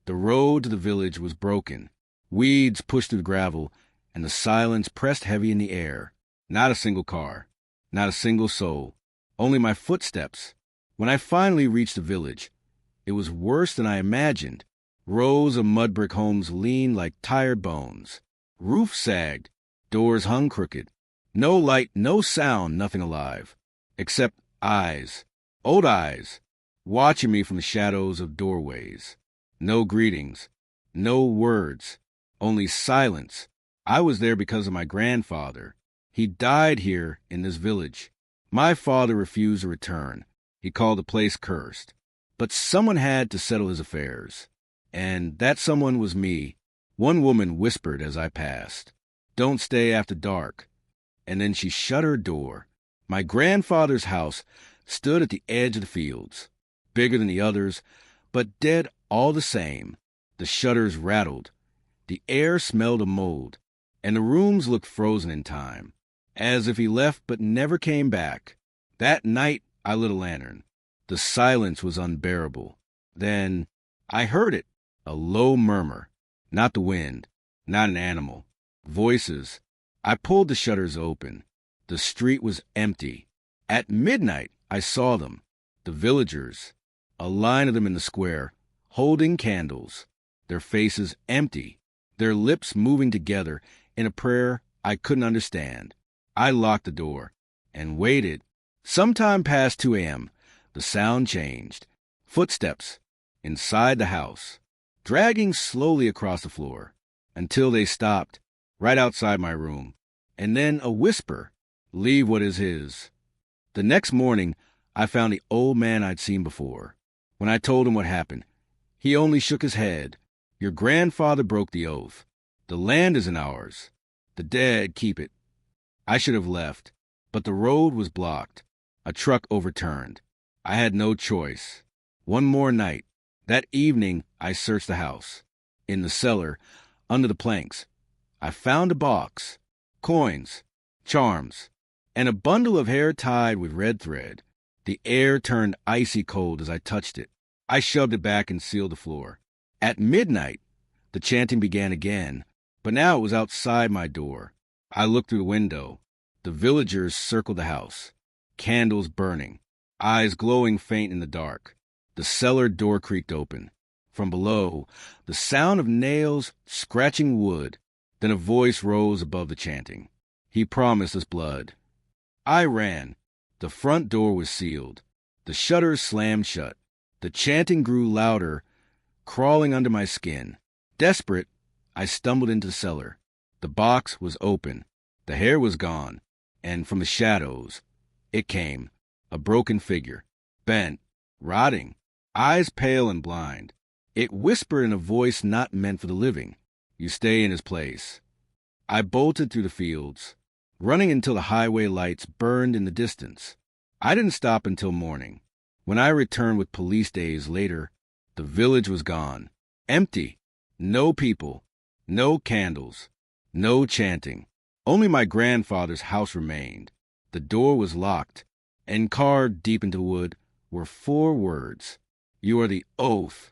The road to the village was broken. Weeds pushed through the gravel, and the silence pressed heavy in the air. Not a single car. Not a single soul. Only my footsteps. When I finally reached the village, it was worse than I imagined. Rows of mud brick homes leaned like tired bones. Roofs sagged. Doors hung crooked. No light, no sound, nothing alive. Except eyes. Old eyes. Watching me from the shadows of doorways. No greetings. No words. Only silence. I was there because of my grandfather. He died here in this village. My father refused to return. He called the place cursed. But someone had to settle his affairs. And that someone was me. One woman whispered as I passed, "Don't stay after dark." And then she shut her door. My grandfather's house stood at the edge of the fields, bigger than the others, but dead all the same. The shutters rattled. The air smelled of mold, and the rooms looked frozen in time, as if he left but never came back. That night I lit a lantern. The silence was unbearable. Then I heard it, a low murmur. Not the wind, not an animal. Voices. I pulled the shutters open. The street was empty. At midnight, I saw them, the villagers, a line of them in the square, holding candles, their faces empty, their lips moving together in a prayer I couldn't understand. I locked the door and waited. Sometime past 2 a.m., the sound changed. Footsteps inside the house, dragging slowly across the floor, until they stopped right outside my room. And then a whisper, "Leave what is his." The next morning, I found the old man I'd seen before. When I told him what happened, he only shook his head. "Your grandfather broke the oath. The land isn't ours. The dead keep it." I should have left, but the road was blocked. A truck overturned. I had no choice. One more night. That evening, I searched the house. In the cellar, under the planks, I found a box, coins, charms, and a bundle of hair tied with red thread. The air turned icy cold as I touched it. I shoved it back and sealed the floor. At midnight, the chanting began again, but now it was outside my door. I looked through the window. The villagers circled the house, candles burning, eyes glowing faint in the dark. The cellar door creaked open. From below, the sound of nails scratching wood. Then a voice rose above the chanting. "He promised us blood." I ran. The front door was sealed. The shutters slammed shut. The chanting grew louder, crawling under my skin. Desperate, I stumbled into the cellar. The box was open. The hair was gone. And from the shadows, it came, a broken figure, bent, rotting, eyes pale and blind. It whispered in a voice not meant for the living, "You stay in his place." I bolted through the fields, running until the highway lights burned in the distance. I didn't stop until morning. When I returned with police days later, the village was gone, empty, no people, no candles, no chanting. Only my grandfather's house remained. The door was locked, and carved deep into wood were 4 words. "You are the oath